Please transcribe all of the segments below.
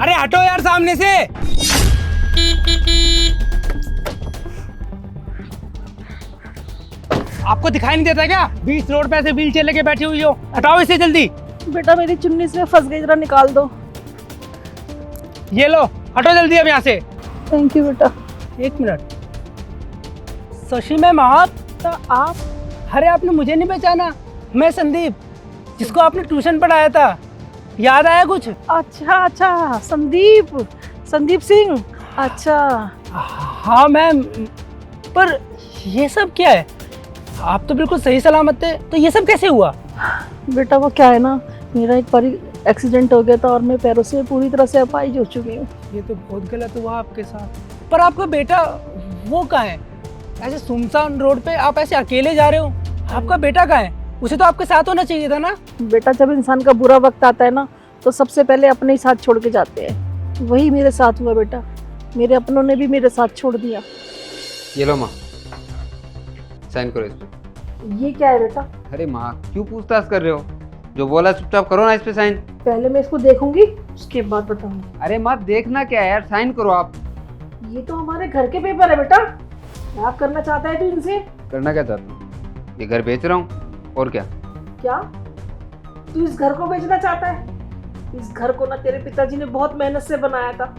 अरे हटो यार सामने से। आपको दिखाई नहीं देता क्या? 20 रोड पे ऐसे व्हील चेयर लेके बैठी हुई हो। हटाओ इसे जल्दी। बेटा मेरी चुन्नी इसमें फंस गई, जरा निकाल दो। ये लो, हटो जल्दी अब यहाँ से। थैंक यू बेटा। एक मिनट, शशि मैम आप? आप? अरे आपने मुझे नहीं पहचाना? मैं संदीप, जिसको आपने ट्यूशन पढ़ाया था। याद आया कुछ? अच्छा, संदीप सिंह। अच्छा हाँ मैम, पर ये सब क्या है? आप तो बिल्कुल सही सलामत थे, तो ये सब कैसे हुआ? बेटा वो क्या है ना, मेरा एक बार एक्सीडेंट हो गया था और मैं पैरों से पूरी तरह से अपाहिज हो चुकी हूँ। ये तो बहुत गलत हुआ आपके साथ। पर आपका बेटा वो कहाँ है? ऐसे सुनसान रोड पे आप ऐसे अकेले जा रहे हो। आपका बेटा कहाँ है? उसे तो आपके साथ होना चाहिए था ना। बेटा जब इंसान का बुरा वक्त आता है ना, तो सबसे पहले अपने ही साथ छोड़ के जाते हैं। वही मेरे साथ हुआ बेटा, मेरे अपनों ने भी मेरे साथ छोड़ दिया। ये लो माँ, साइन करो इस पे। ये क्या है बेटा? अरे माँ क्यों पूछताछ कर रहे हो? जो बोला चुपचाप करो ना इस पे साइन। पहले मैं इसको देखूंगी, उसके बाद बताऊंगी। अरे माँ देखना क्या है यार, साइन करो आप। ये तो हमारे घर के पेपर है बेटा। क्या करना चाहता है तू इनसे? करना क्या चाहता हूँ? ये घर बेच रहा हूँ और क्या। क्या तू इस घर को बेचना चाहता है? इस घर को ना तेरे पिताजी ने बहुत मेहनत से बनाया था,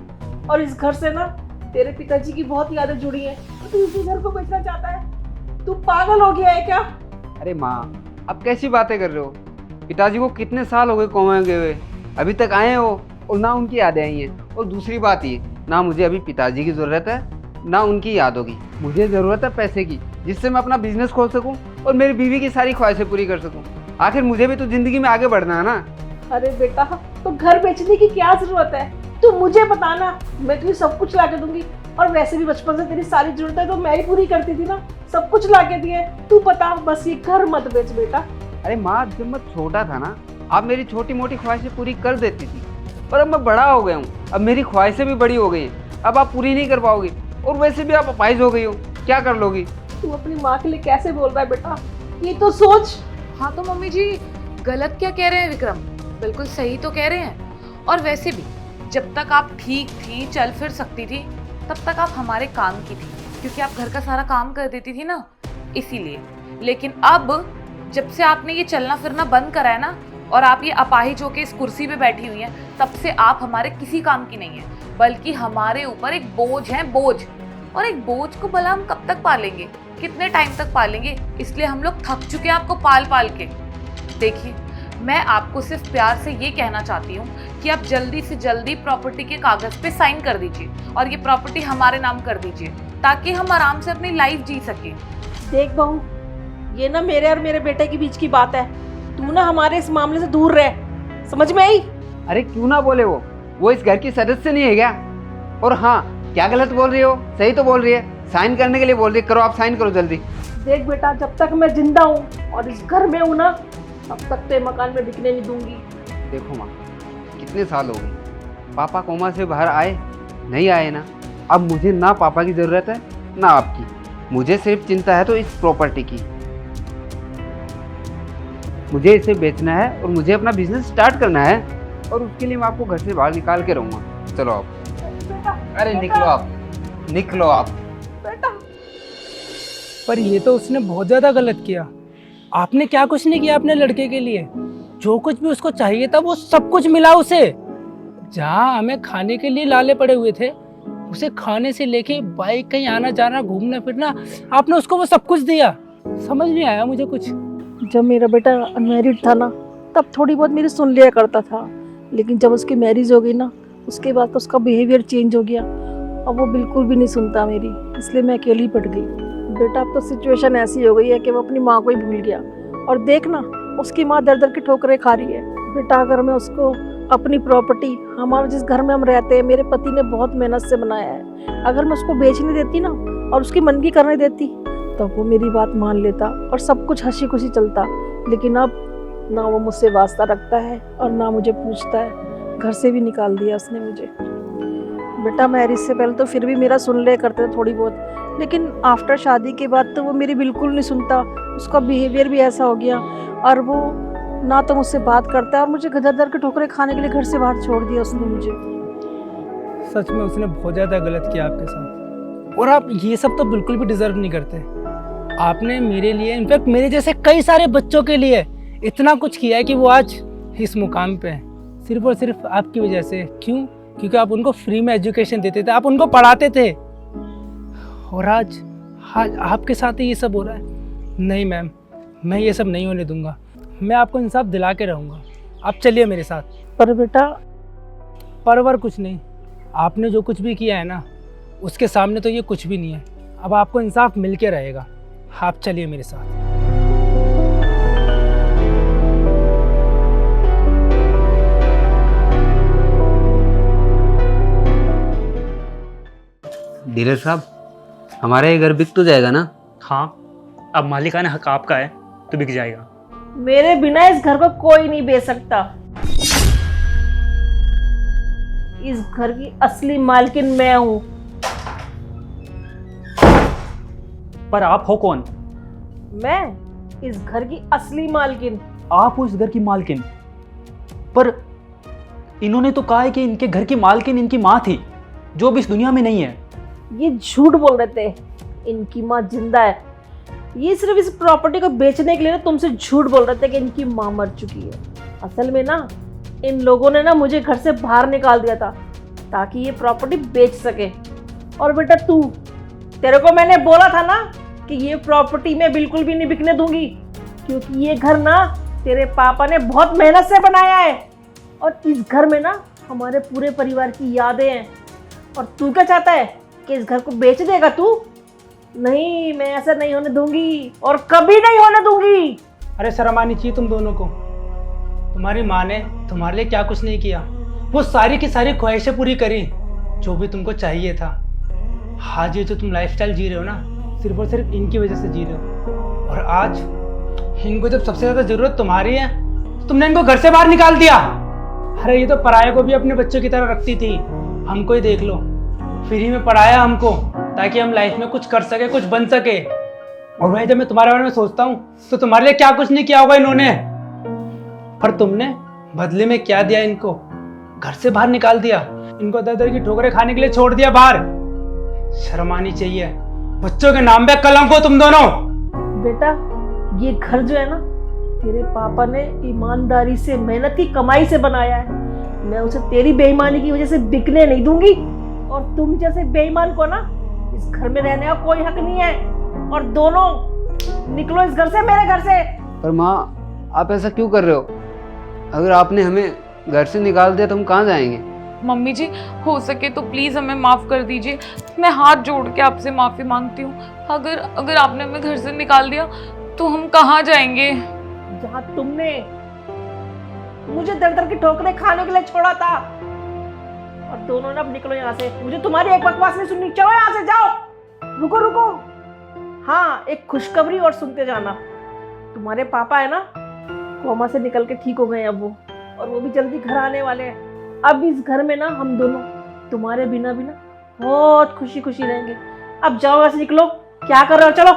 और इस घर से ना तेरे पिताजी की बहुत यादें जुड़ी हैं। तो तू इसी घर को बेचना चाहता है? तू पागल हो गया है क्या? अरे माँ अब कैसी बातें कर रहे हो? पिताजी को कितने साल हो गए कोमा गए हुए, अभी तक आए हो और ना उनकी यादें आई हैं। और दूसरी बात ये, ना मुझे अभी पिताजी की ज़रूरत है ना उनकी याद होगी। मुझे ज़रूरत है पैसे की, जिससे मैं अपना बिजनेस खोल सकूं और मेरी बीवी की सारी ख्वाहिशें पूरी कर सकूं। आखिर मुझे भी तो ज़िंदगी में आगे बढ़ना है ना। अरे बेटा तो घर बेचने की क्या जरूरत है? तू मुझे बताना, मैं तुझे सब कुछ ला के दूंगी। और वैसे भी बचपन से तेरी सारी जरूरतें तो मैं ही पूरी करती थी ना, सब कुछ ला के दिए। तू बता, बस ये घर मत बेच बेटा। अरे माँ जब मैं छोटा था ना, आप मेरी छोटी मोटी ख्वाहिशें पूरी कर देती थी, पर अब मैं बड़ा हो गया हूँ, अब मेरी ख्वाहिशें भी बड़ी हो गई हैं। अब आप पूरी नहीं कर पाओगे, और वैसे भी आप अपाहिज हो गई हो, क्या कर लोगी? तू अपनी माँ के लिए कैसे बोल रहा है बेटा? ये तो सोच। हाँ तो मम्मी जी गलत क्या कह रहे हैं विक्रम, बिल्कुल सही तो कह रहे हैं। और वैसे भी जब तक आप ठीक थी, चल फिर सकती थी, तब तक आप हमारे काम की थी, क्योंकि आप घर का सारा काम कर देती थी ना, इसीलिए। लेकिन अब जब से आपने ये चलना फिरना बंद करा है ना, और आप ये अपाहिज होके इस कुर्सी पे बैठी हुई हैं, तब से आप हमारे किसी काम की नहीं है, बल्कि हमारे ऊपर एक बोझ है, बोझ। और एक बोझ को भला हम कब तक पालेंगे, कितने टाइम तक पालेंगे? इसलिए हम लोग थक चुके हैं आपको पाल पाल के। देखिए मैं आपको सिर्फ प्यार से ये कहना चाहती हूँ कि आप जल्दी से जल्दी प्रॉपर्टी के कागज पे साइन कर दीजिए और ये प्रॉपर्टी हमारे नाम कर दीजिए, ताकि हम आराम से अपनी लाइफ जी सके। देख बहू, ये ना मेरे और मेरे बेटे के बीच की बात है। तू ना हमारे इस मामले से दूर रह, समझ में आई? अरे क्यों ना बोले, वो इस घर की सदस्य नहीं है क्या? और हाँ, क्या गलत बोल रही हो? सही तो बोल रही है, साइन करने के लिए बोल रही है। करो आप साइन करो जल्दी। देख बेटा, जब तक मैं जिंदा हूँ और इस घर में हूँ ना, तब तक ते मकान में बिकने नहीं दूंगी। देखो माँ, कितने साल हो गए, पापा कोमा से बाहर आए नहीं आए ना। अब मुझे ना पापा की ज़रूरत है ना आपकी, मुझे सिर्फ चिंता है तो इस प्रॉपर्टी की। मुझे इसे बेचना है और मुझे अपना बिजनेस स्टार्ट करना है, और उसके लिए मैं आपको घर से बाहर निकाल के रहूँगा। चलो आप। अरे निकलो आप, निकलो आप। बेटा पर ये तो उसने बहुत ज़्यादा गलत किया। आपने क्या कुछ नहीं किया अपने लड़के के लिए। जो कुछ भी उसको चाहिए था वो सब कुछ मिला उसे। जहाँ हमें खाने के लिए लाले पड़े हुए थे, उसे खाने से लेके बाइक, कहीं आना जाना, घूमना फिरना, आपने उसको वो सब कुछ दिया। समझ नहीं आया मुझे कुछ। जब मेरा बेटा अनमैरिड था ना, तब थोड़ी बहुत मेरी सुन लिया करता था, लेकिन जब उसकी मैरिज हो गई ना, उसके बाद तो उसका बिहेवियर चेंज हो गया और वो बिल्कुल भी नहीं सुनता मेरी। इसलिए मैं अकेली पड़ गई। बेटा अब तो सिचुएशन ऐसी हो गई है कि वो अपनी माँ को ही भूल गया, और देखना उसकी माँ दर दर की ठोकरें खा रही है। बेटा अगर मैं उसको अपनी प्रॉपर्टी, हमारे जिस घर में हम रहते हैं, मेरे पति ने बहुत मेहनत से बनाया है, अगर मैं उसको बेचने देती ना और उसकी मनगी करने देती, तो वो मेरी बात मान लेता और सब कुछ हंसी खुशी चलता। लेकिन अब ना वो मुझसे वास्ता रखता है और ना मुझे पूछता है। घर से भी निकाल दिया उसने मुझे। बेटा मैरिज से पहले तो फिर भी मेरा सुन लिया करते थे थोड़ी बहुत, लेकिन आफ्टर शादी के बाद तो वो मेरी बिल्कुल नहीं सुनता। उसका बिहेवियर भी ऐसा हो गया, और वो ना तो मुझसे बात करता है, और मुझे घर दर के ठोकरें खाने के लिए घर से बाहर छोड़ दिया उसने मुझे। सच में उसने बहुत ज़्यादा गलत किया आपके साथ, और आप ये सब तो बिल्कुल भी डिजर्व नहीं करते। आपने मेरे लिए, इनफैक्ट मेरे जैसे कई सारे बच्चों के लिए इतना कुछ किया है कि वो आज इस मुकाम पे हैं, सिर्फ और सिर्फ आपकी वजह से। क्यों? क्योंकि आप उनको फ्री में एजुकेशन देते थे, आप उनको पढ़ाते थे, और आज आपके साथ ही ये सब हो रहा है। नहीं मैम, मैं ये सब नहीं होने दूंगा, मैं आपको इंसाफ दिला के रहूँगा। आप चलिए मेरे साथ। पर बेटा, परवर कुछ नहीं, आपने जो कुछ भी किया है ना, उसके सामने तो ये कुछ भी नहीं है। अब आपको इंसाफ मिल के रहेगा। आप चलिए मेरे साथ। डीलर साहब, हमारा ये घर बिक तो जाएगा ना? हाँ, अब मालिकाना हक आपका है तो बिक जाएगा। मेरे बिना इस घर को कोई नहीं बेच सकता। इस घर की असली मालकिन मैं हूँ। पर आप हो कौन? मैं इस घर की असली मालकिन। आप उस घर की मालकिन? पर इन्होंने तो कहा है कि इनके घर की मालकिन इनकी माँ थी, जो अब इस दुनिया में नहीं है। ये झूठ बोल रहे थे, इनकी माँ जिंदा है। ये सिर्फ इस प्रॉपर्टी को बेचने के लिए ना तुमसे झूठ बोल रहे थे कि इनकी माँ मर चुकी है। असल में ना इन लोगों ने ना मुझे घर से बाहर निकाल दिया था ताकि ये प्रॉपर्टी बेच सके। और बेटा तू, तेरे को मैंने बोला था ना कि ये प्रॉपर्टी मैं बिल्कुल भी नहीं बिकने दूंगी, क्योंकि ये घर ना तेरे पापा ने बहुत मेहनत से बनाया है, और इस घर में ना हमारे पूरे परिवार की यादें हैं। और तू क्या चाहता है कि इस घर को बेच देगा तू? नहीं, मैं ऐसा नहीं होने दूंगी और कभी नहीं होने दूंगी। अरे शर्म आनी चाहिए तुम दोनों को। तुम्हारी माँ ने तुम्हारे लिए क्या कुछ नहीं किया, वो सारी की सारी ख्वाहिशें पूरी करी जो भी तुमको चाहिए था। आज ये जो तुम लाइफस्टाइल जी रहे हो ना, सिर्फ और सिर्फ इनकी वजह से जी रहे हो। और आज इनको जब सबसे ज़्यादा ज़रूरत तुम्हारी है, तो तुमने इनको घर से बाहर निकाल दिया। अरे ये तो पराये को भी अपने बच्चों की तरह रखती थी। हमको ही देख लो, फ्री में पढ़ाया हमको ताकि हम लाइफ में कुछ कर सके, कुछ बन सके। और भाई जब मैं तुम्हारे बारे में सोचता हूँ तो तुम्हारे लिए क्या कुछ नहीं किया होगा इन्होंने, पर तुमने बदले में क्या दिया? इनको घर से बाहर निकाल दिया, इनको दर दर की ठोकरें खाने के लिए छोड़ दिया बाहर। शर्म आनी चाहिए। बच्चों के नाम पे कलंक हो तुम दोनों। बेटा, ये घर जो है ना तेरे पापा ने ईमानदारी से, मेहनत की कमाई से बनाया है। मैं उसे तेरी बेईमानी की वजह से बिकने नहीं दूंगी। और तुम जैसे बेईमान को ना इस घर में रहने का कोई हक नहीं है। और दोनों निकलो इस घर से, मेरे घर से। पर माँ, आप ऐसा क्यों कर रहे हो? अगर आपने हमें घर से निकाल दिया तो हम कहाँ जाएंगे? मम्मी जी, हो सके तो प्लीज़ हमें माफ़ कर दीजिए। मैं हाथ जोड़ के आपसे माफ़ी मांगती हूँ। अगर आपने हमें घर से निकाल दिया तो हम कहाँ जाएंगे? जहाँ तुमने मुझे दर दर की ठोकरें खाने के लिए छोड़ा था। और दोनों ना अब निकलो यहाँ से, मुझे तुम्हारी एक बकवास नहीं सुननी। चलो यहाँ से, जाओ। रुको रुको, हाँ एक खुशखबरी और सुनते जाना। तुम्हारे पापा है ना, कोमा से निकल के ठीक हो गए अब वो, और वो भी जल्दी घर आने वाले हैं। अब इस घर में ना हम दोनों तुम्हारे बिना भी ना बहुत खुशी खुशी रहेंगे। अब जाओ यहाँ से, निकलो। क्या कर रहे हो? चलो।